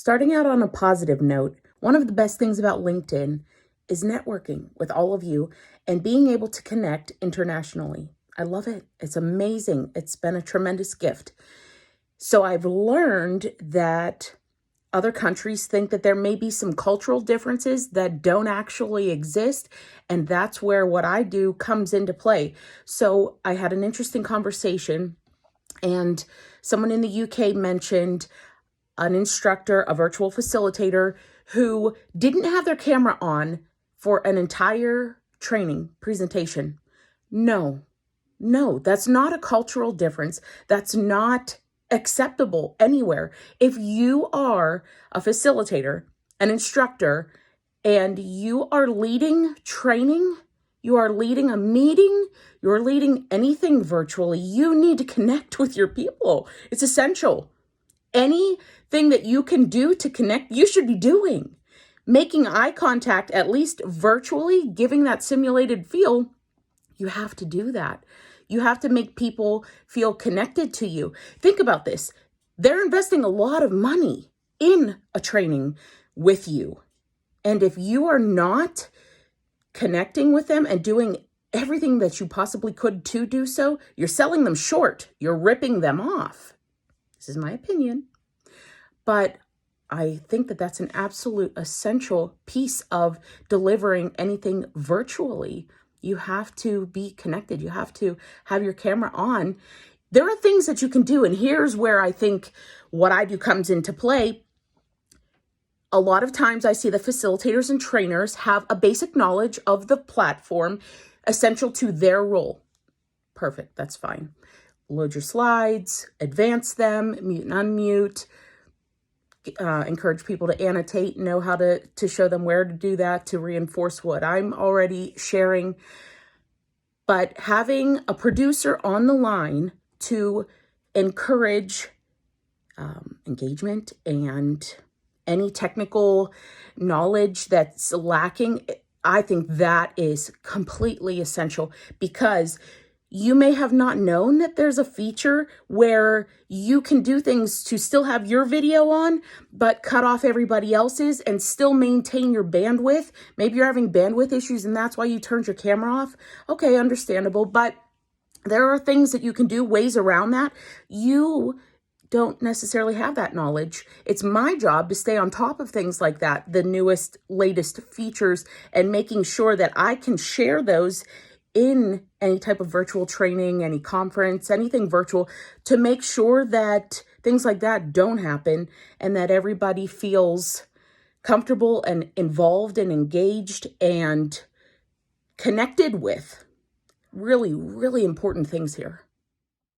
Starting out on a positive note, one of the best things about LinkedIn is networking with all of you and being able to connect internationally. I love it. It's amazing. It's been a tremendous gift. So I've learned that other countries think that there may be some cultural differences that don't actually exist. And that's where what I do comes into play. So I had an interesting conversation, and someone in the UK mentioned an instructor, a virtual facilitator who didn't have their camera on for an entire training presentation. No, that's not a cultural difference. That's not acceptable anywhere. If you are a facilitator, an instructor, and you are leading training, you are leading a meeting, you're leading anything virtually, you need to connect with your people. It's essential. Anything that you can do to connect, you should be doing. Making eye contact, at least virtually, giving that simulated feel, you have to do that. You have to make people feel connected to you. Think about this. They're investing a lot of money in a training with you. And if you are not connecting with them and doing everything that you possibly could to do so, you're selling them short. You're ripping them off. This is my opinion. But I think that that's an absolute essential piece of delivering anything virtually. You have to be connected. You have to have your camera on. There are things that you can do. And here's where I think what I do comes into play. A lot of times I see the facilitators and trainers have a basic knowledge of the platform essential to their role. Perfect. That's fine. Load your slides, advance them, mute and unmute. Encourage people to annotate, know how to show them where to do that to reinforce what I'm already sharing. But having a producer on the line to encourage engagement and any technical knowledge that's lacking, I think that is completely essential, because you may have not known that there's a feature where you can do things to still have your video on, but cut off everybody else's and still maintain your bandwidth. Maybe you're having bandwidth issues and that's why you turned your camera off. Okay, understandable. But there are things that you can do, ways around that. You don't necessarily have that knowledge. It's my job to stay on top of things like that, the newest, latest features, and making sure that I can share those in any type of virtual training, any conference, anything virtual, to make sure that things like that don't happen and that everybody feels comfortable and involved and engaged and connected with. Really, really important things here.